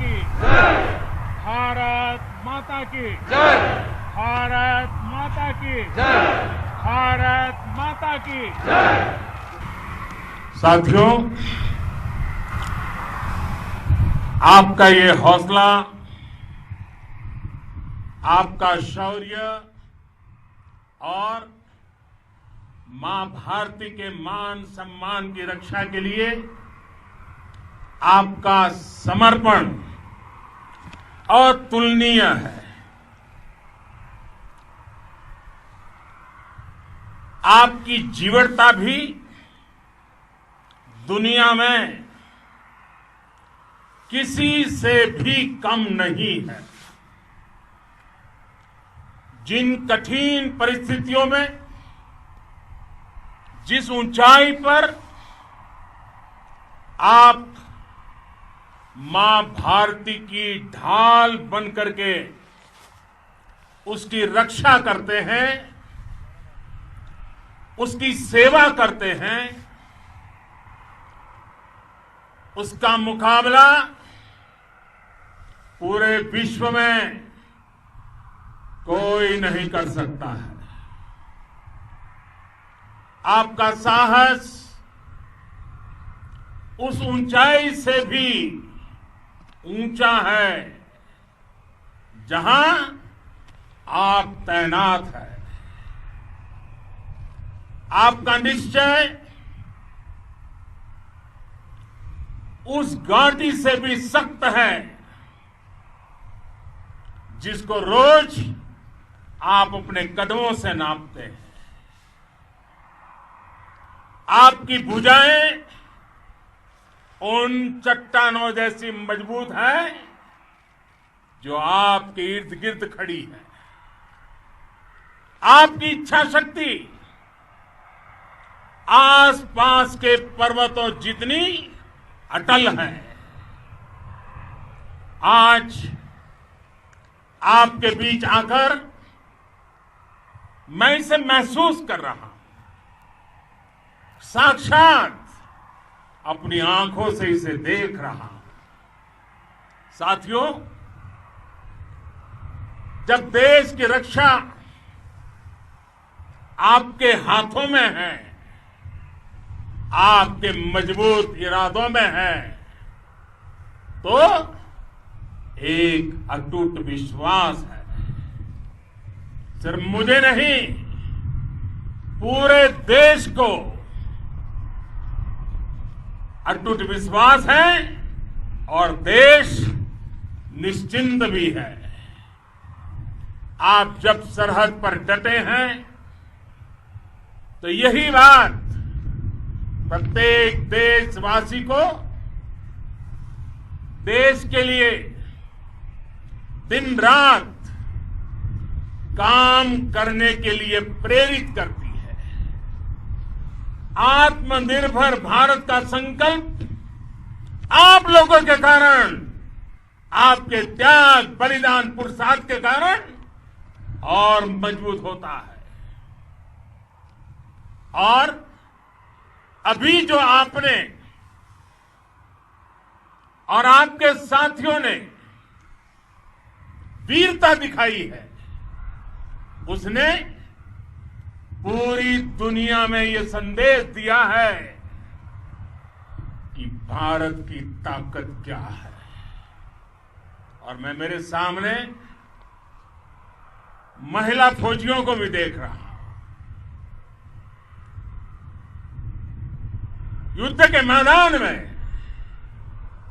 की जय। भारत माता की जय। भारत माता की जय। भारत माता की जय। साथियों, आपका ये हौसला, आपका शौर्य और मां भारती के मान सम्मान की रक्षा के लिए आपका समर्पण अतुलनीय है। आपकी जीवटता भी दुनिया में किसी से भी कम नहीं है। जिन कठिन परिस्थितियों में, जिस ऊंचाई पर आप मां भारती की ढाल बनकर के उसकी रक्षा करते हैं, उसकी सेवा करते हैं, उसका मुकाबला पूरे विश्व में कोई नहीं कर सकता है। आपका साहस उस ऊंचाई से भी ऊंचा है जहां आप तैनात हैं। आपका निश्चय उस घाटी से भी सख्त है जिसको रोज आप अपने कदमों से नापते हैं। आपकी भुजाएं उन चट्टानों जैसी मजबूत है जो आपके इर्द गिर्द खड़ी है। आपकी इच्छा शक्ति आसपास के पर्वतों जितनी अटल है। आज आपके बीच आकर मैं इसे महसूस कर रहा हूं, साक्षात अपनी आंखों से इसे देख रहा हूं। साथियों, जब देश की रक्षा आपके हाथों में है, आपके मजबूत इरादों में है, तो एक अटूट विश्वास है। सिर्फ मुझे नहीं, पूरे देश को अटूट विश्वास है और देश निश्चिंत भी है। आप जब सरहद पर डटे हैं तो यही बात प्रत्येक देशवासी को देश के लिए दिन रात काम करने के लिए प्रेरित करती है। आत्मनिर्भर भारत का संकल्प आप लोगों के कारण, आपके त्याग, बलिदान, पुरुषार्थ के कारण और मजबूत होता है। और अभी जो आपने और आपके साथियों ने वीरता दिखाई है, उसने पूरी दुनिया में यह संदेश दिया है कि भारत की ताकत क्या है। और मैं मेरे सामने महिला फौजियों को भी देख रहा हूं। युद्ध के मैदान में,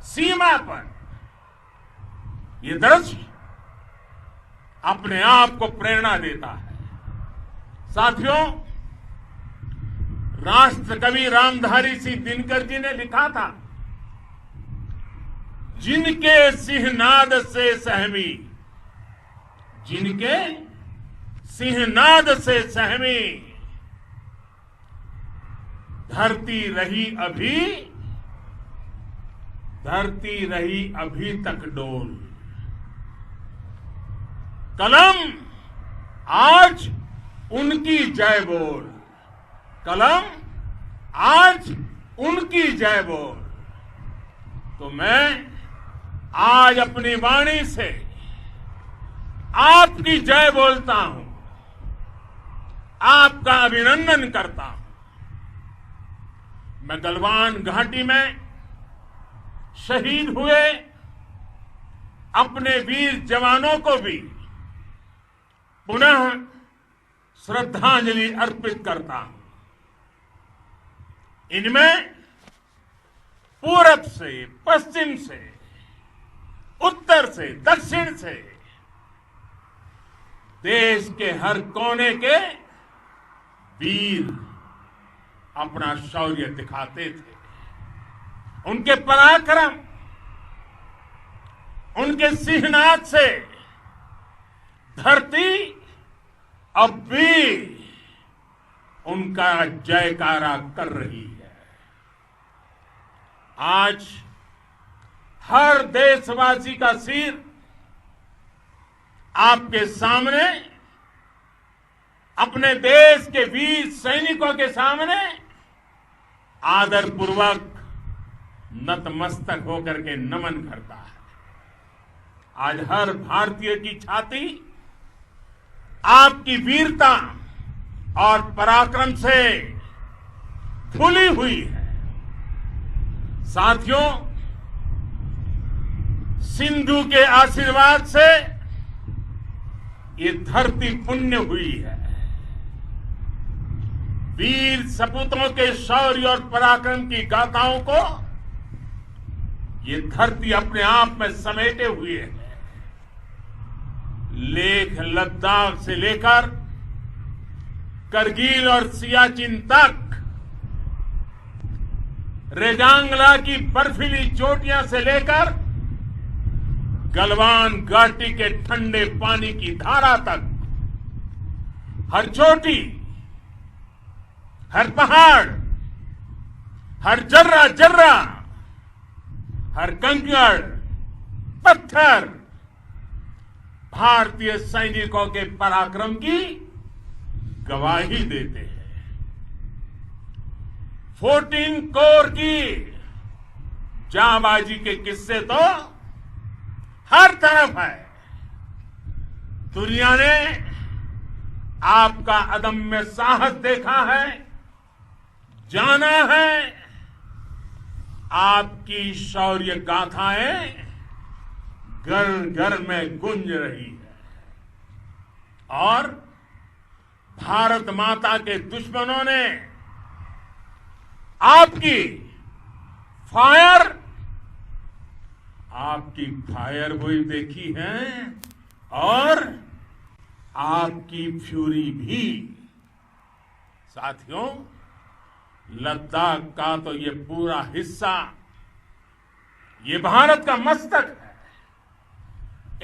सीमा पर, यह दृश्य अपने आप को प्रेरणा देता है। साथियों, राष्ट्र कवि रामधारी सिंह दिनकर जी ने लिखा था, जिनके सिंहनाद से सहमी, जिनके सिंहनाद से सहमी, धरती रही अभी, धरती रही अभी तक डोल। कलम आज उनकी जय बोल, कलम आज उनकी जय बोल। तो मैं आज अपनी वाणी से आपकी जय बोलता हूं, आपका अभिनंदन करता हूं। मैं गलवान घाटी में शहीद हुए अपने वीर जवानों को भी पुनः श्रद्धांजलि अर्पित करता हूं। इनमें पूरब से, पश्चिम से, उत्तर से, दक्षिण से देश के हर कोने के वीर अपना शौर्य दिखाते थे। उनके पराक्रम, उनके सिंहनाद से धरती अब भी उनका जयकारा कर रही है। आज हर देशवासी का सिर आपके सामने, अपने देश के वीर सैनिकों के सामने आदरपूर्वक नतमस्तक होकर के नमन करता है। आज हर भारतीय की छाती आपकी वीरता और पराक्रम से फूली हुई है। साथियों, सिंधु के आशीर्वाद से ये धरती पुण्य हुई है। वीर सपूतों के शौर्य और पराक्रम की गाथाओं को ये धरती अपने आप में समेटे हुए है। लेह लद्दाख से लेकर करगिल और सियाचिन तक, रेजांगला की बर्फीली चोटियां से लेकर गलवान घाटी के ठंडे पानी की धारा तक, हर चोटी, हर पहाड़, हर जर्रा जर्रा, हर कंकड़, पत्थर भारतीय सैनिकों के पराक्रम की गवाही देते हैं। 14 कोर की जांबाजी के किस्से तो हर तरफ है। दुनिया ने आपका अदम्य साहस देखा है, जाना है। आपकी शौर्य गाथाएं घर घर में गूंज रही है और भारत माता के दुश्मनों ने आपकी फायर हुई देखी है और आपकी फ्यूरी भी। साथियों, लद्दाख का तो ये पूरा हिस्सा ये भारत का मस्तक है।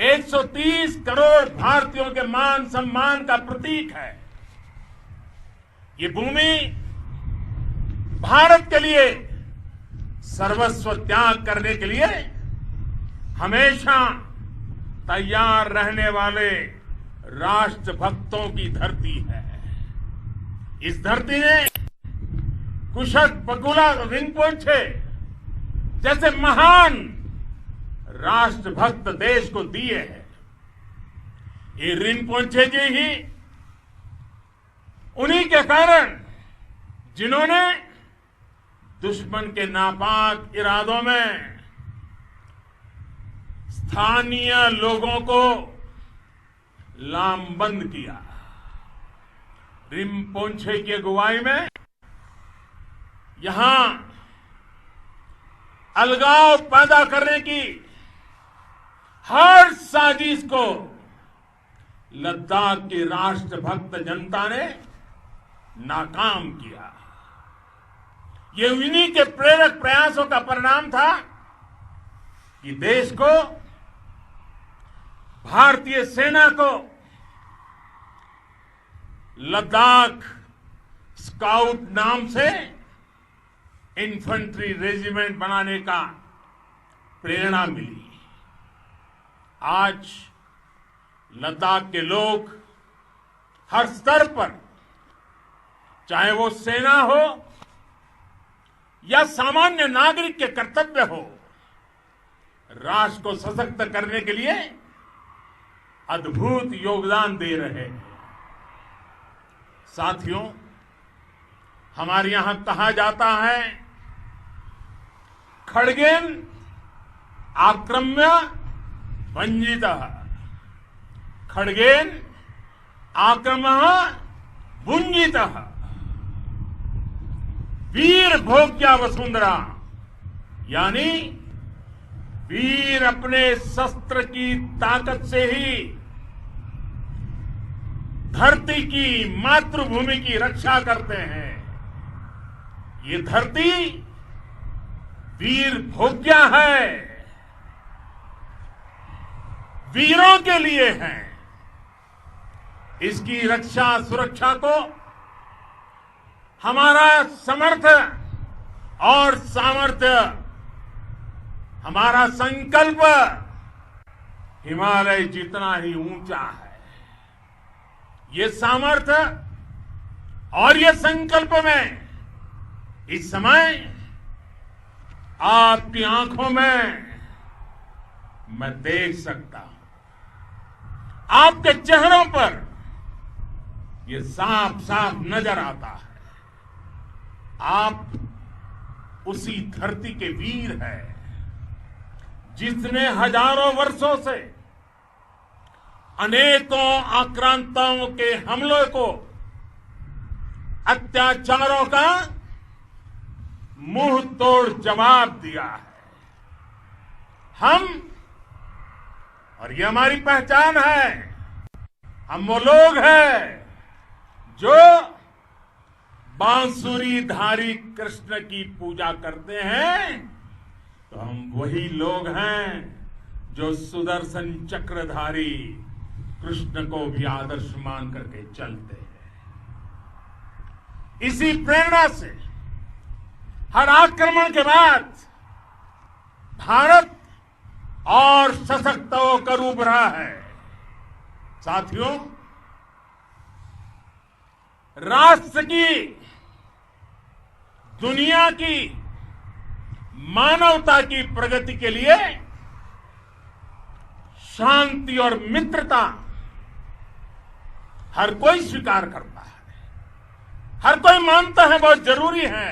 130 करोड़ भारतीयों के मान सम्मान का प्रतीक है। ये भूमि भारत के लिए सर्वस्व त्याग करने के लिए हमेशा तैयार रहने वाले राष्ट्रभक्तों की धरती है। इस धरती ने कुशक बकुला रिंपोचे जैसे महान राष्ट्रभक्त देश को दिए हैं। ये रिंपोचे जी ही उन्हीं के कारण जिन्होंने दुश्मन के नापाक इरादों में स्थानीय लोगों को लामबंद किया। रिंपोचे की अगुवाई में यहां अलगाव पैदा करने की हर साजिश को लद्दाख की राष्ट्रभक्त जनता ने नाकाम किया। ये उन्हीं के प्रेरक प्रयासों का परिणाम था कि देश को, भारतीय सेना को लद्दाख स्काउट नाम से इन्फेंट्री रेजिमेंट बनाने का प्रेरणा मिली। आज लद्दाख के लोग हर स्तर पर, चाहे वो सेना हो या सामान्य नागरिक के कर्तव्य हो, राष्ट्र को सशक्त करने के लिए अद्भुत योगदान दे रहे हैं। साथियों, हमारे यहां कहा जाता है, खड्गेन आक्रम्य भंजितः, खड्गेन आक्रम्य भुंजितः, वीर भोग्या वसुंधरा, यानी वीर अपने शस्त्र की ताकत से ही धरती की, मातृभूमि की रक्षा करते हैं। ये धरती वीर भोग्या है, वीरों के लिए है। इसकी रक्षा सुरक्षा को हमारा समर्थ और सामर्थ्य, हमारा संकल्प हिमालय जितना ही ऊंचा है। ये सामर्थ्य और ये संकल्प में इस समय आपकी आंखों में मैं देख सकता हूं, आपके चेहरों पर ये साफ साफ नजर आता है। आप उसी धरती के वीर हैं जिसने हजारों वर्षों से अनेकों आक्रांताओं के हमलों को, अत्याचारों का मुंह तोड़ जवाब दिया है। हम, और ये हमारी पहचान है, हम वो लोग हैं जो बांसुरीधारी कृष्ण की पूजा करते हैं, तो हम वही लोग हैं जो सुदर्शन चक्रधारी कृष्ण को भी आदर्श मान करके चलते हैं। इसी प्रेरणा से हर आक्रमण के बाद भारत और सशक्त होकर उभरा है। साथियों, राष्ट्र की, दुनिया की, मानवता की प्रगति के लिए शांति और मित्रता हर कोई स्वीकार करता है, हर कोई मानता है बहुत जरूरी है।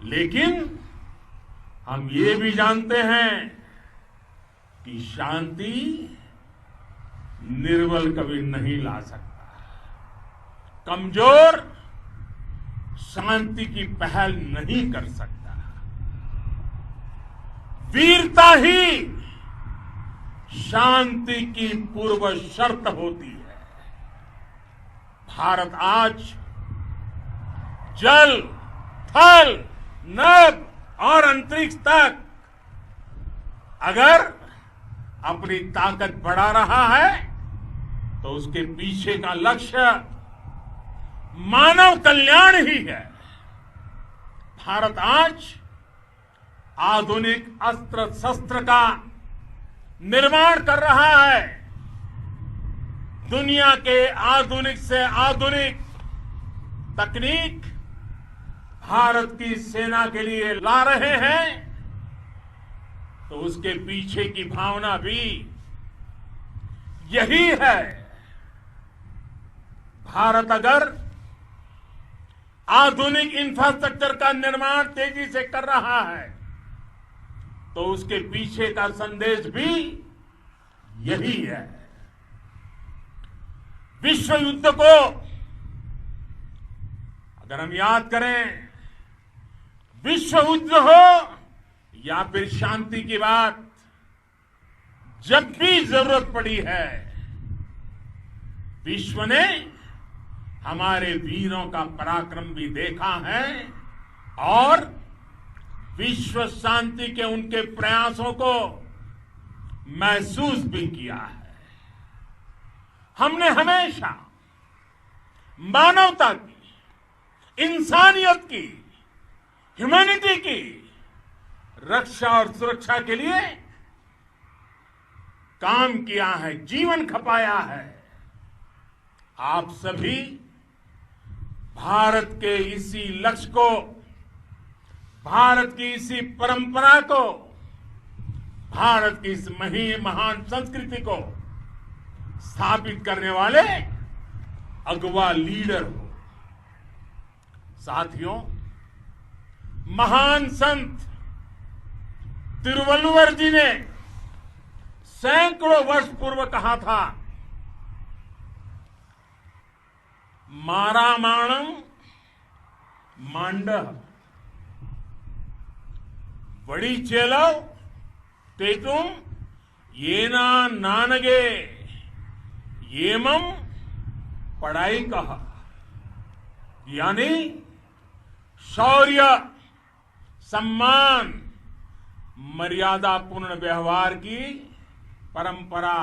लेकिन हम ये भी जानते हैं कि शांति निर्बल कभी नहीं ला सकता। कमजोर शांति की पहल नहीं कर सकता। वीरता ही शांति की पूर्व शर्त होती है। भारत आज जल, थल, नभ और अंतरिक्ष तक अगर अपनी ताकत बढ़ा रहा है तो उसके पीछे का लक्ष्य मानव कल्याण ही है। भारत आज आधुनिक अस्त्र शस्त्र का निर्माण कर रहा है। दुनिया के आधुनिक से आधुनिक तकनीक भारत की सेना के लिए ला रहे हैं, तो उसके पीछे की भावना भी यही है। भारत अगर आधुनिक इंफ्रास्ट्रक्चर का निर्माण तेजी से कर रहा है तो उसके पीछे का संदेश भी यही है। विश्व युद्ध को अगर हम याद करें, विश्व युद्ध हो या फिर शांति की बात, जब भी जरूरत पड़ी है विश्व ने हमारे वीरों का पराक्रम भी देखा है और विश्व शांति के उनके प्रयासों को महसूस भी किया है। हमने हमेशा मानवता की, इंसानियत की, ह्यूमैनिटी की रक्षा और सुरक्षा के लिए काम किया है, जीवन खपाया है। आप सभी भारत के इसी लक्ष्य को, भारत की इसी परंपरा को भारत की इस महान संस्कृति को स्थापित करने वाले अगवा लीडर हो। साथियों, महान संत तिरुवल्लुवर जी ने सैकड़ों वर्ष पूर्व कहा था, मारामाणम मांडह वड़ी चेलव तेतुम येना नानगे येमम पढ़ाई कहा। यानी शौर्य, सम्मान, मर्यादा पूर्ण व्यवहार की परंपरा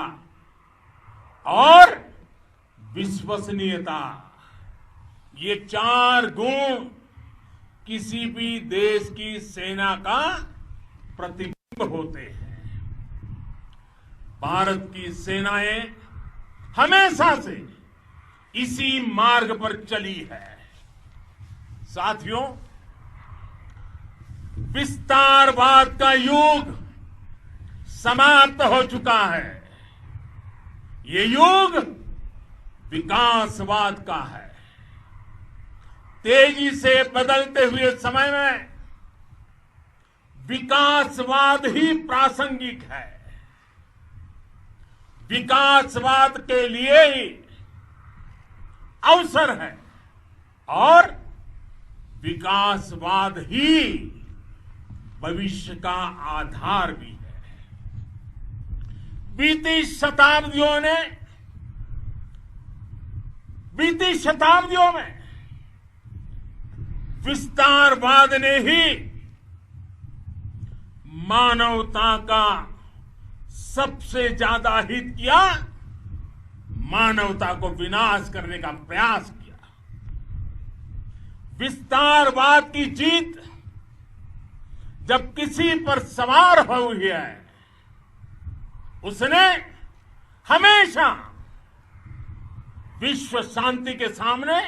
और विश्वसनीयता, ये 4 गुण किसी भी देश की सेना का प्रतिबिंब होते हैं। भारत की सेनाएं हमेशा से इसी मार्ग पर चली है। साथियों, विस्तारवाद का युग समाप्त हो चुका है। ये युग विकासवाद का है। तेजी से बदलते हुए समय में विकासवाद ही प्रासंगिक है। विकासवाद के लिए ही अवसर है और विकासवाद ही भविष्य का आधार भी है। बीती शताब्दियों में विस्तारवाद ने ही मानवता का सबसे ज्यादा हित किया, मानवता को विनाश करने का प्रयास किया। विस्तारवाद की जीत जब किसी पर सवार हुई है, उसने हमेशा विश्व शांति के सामने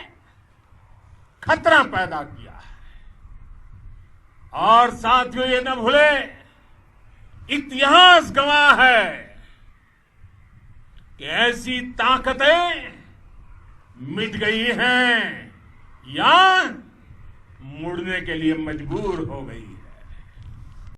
खतरा पैदा किया है। और साथियों, ये न भूले, इतिहास गवाह है कि ऐसी ताकतें मिट गई हैं या मुड़ने के लिए मजबूर हो गई हैं।